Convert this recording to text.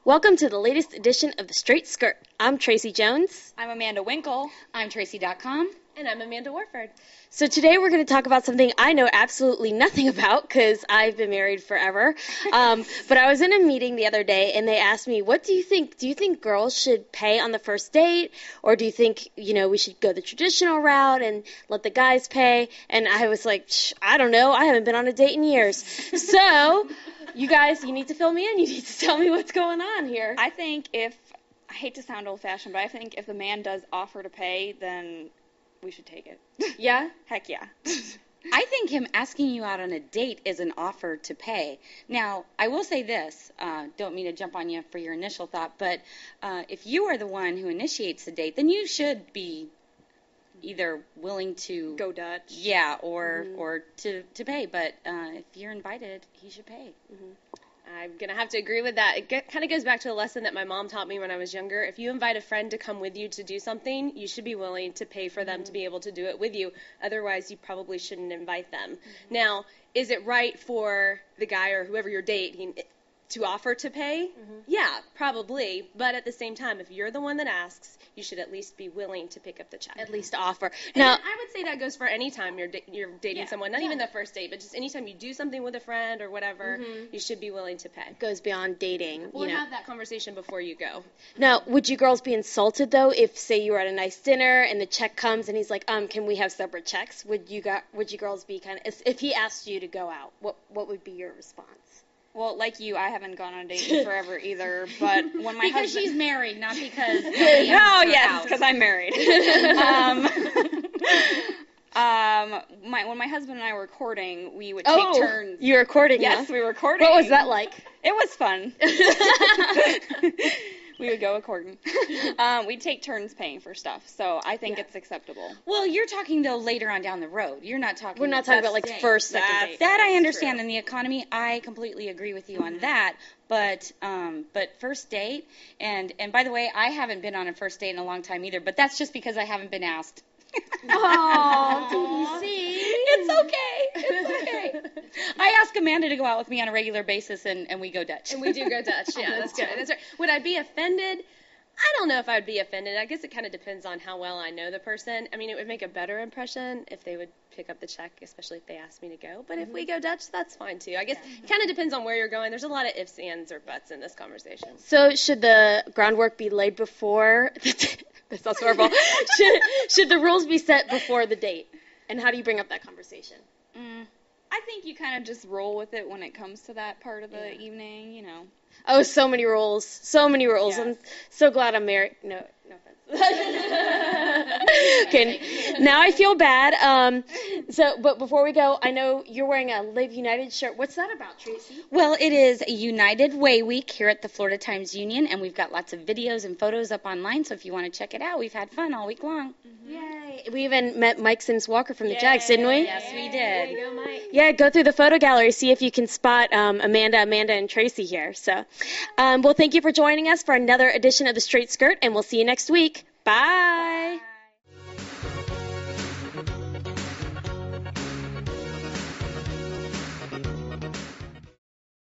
Welcome to the latest edition of The Straight Skirt. I'm Tracy Jones. I'm Amanda Winkle. I'm Tracy.com. And I'm Amanda Warford. So today we're going to talk about something I know absolutely nothing about because I've been married forever. But I was in a meeting the other day and they asked me, what do you think? Do you think girls should pay on the first date? Or do you think, we should go the traditional route and let the guys pay? And I was like, I don't know. I haven't been on a date in years. So you guys, you need to fill me in. You need to tell me what's going on here. I think I hate to sound old-fashioned, but I think if the man does offer to pay, then we should take it. Yeah? Heck yeah. I think him asking you out on a date is an offer to pay. Now, I will say this, don't mean to jump on you for your initial thought, but if you are the one who initiates the date, then you should be either willing to go Dutch. Yeah, or to pay. But if you're invited, he should pay. Mm-hmm. I'm going to have to agree with that. It kind of goes back to a lesson that my mom taught me when I was younger. If you invite a friend to come with you to do something, you should be willing to pay for them to be able to do it with you. Otherwise, you probably shouldn't invite them. Mm-hmm. Now, is it right for the guy or whoever you're dating to offer to pay? Mm-hmm. Yeah, probably. But at the same time, if you're the one that asks, you should at least be willing to pick up the check. At least offer. Now, I would say that goes for any time you're dating someone, not even the first date, but just anytime you do something with a friend or whatever, you should be willing to pay. It goes beyond dating. Or have that conversation before you go. Now, would you girls be insulted, though, if, say, you were at a nice dinner and the check comes and he's like, can we have separate checks? Would you girls be kind of, if he asked you to go out, what would be your response? Well, like you, I haven't gone on a date in forever either, but when my because she's married, not because no, yes, because I'm married. When my husband and I were courting, we would take turns. You were courting? Yes, we were courting. What was that like? It was fun. We would go a-courting. We'd take turns paying for stuff, so I think it's acceptable. Well, you're talking, though, later on down the road. You're not talking We're not talking about, like, first, second date. That I understand. In the economy, I completely agree with you on that. But first date, and by the way, I haven't been on a first date in a long time either, but that's just because I haven't been asked. Oh, see? It's okay. I ask Amanda to go out with me on a regular basis, and we go Dutch. And we do go Dutch. Yeah, that's good. That's right. Would I be offended? I don't know if I would be offended. I guess it kind of depends on how well I know the person. I mean, it would make a better impression if they would pick up the check, especially if they asked me to go. But if we go Dutch, that's fine, too. I guess it kind of depends on where you're going. There's a lot of ifs, ands, or buts in this conversation. So should the groundwork be laid before that sounds horrible. Should the rules be set before the date? And how do you bring up that conversation? I think you kind of just roll with it when it comes to that part of the evening, Oh, so many rules. So many rules. Yes. I'm so glad I'm married. No offense. Okay, now I feel bad. But before we go, I know you're wearing a Live United shirt. What's that about, Tracy? Well, it is a United Way Week here at the Florida Times Union, and we've got lots of videos and photos up online, so if you want to check it out, we've had fun all week long. Yay. We even met Mike Sims-Walker from the Jags, didn't we? Yes, we did. There you go, Mike. Yeah, go through the photo gallery, see if you can spot Amanda, and Tracy here. So, well, thank you for joining us for another edition of The Straight Skirt, and we'll see you next week. Bye.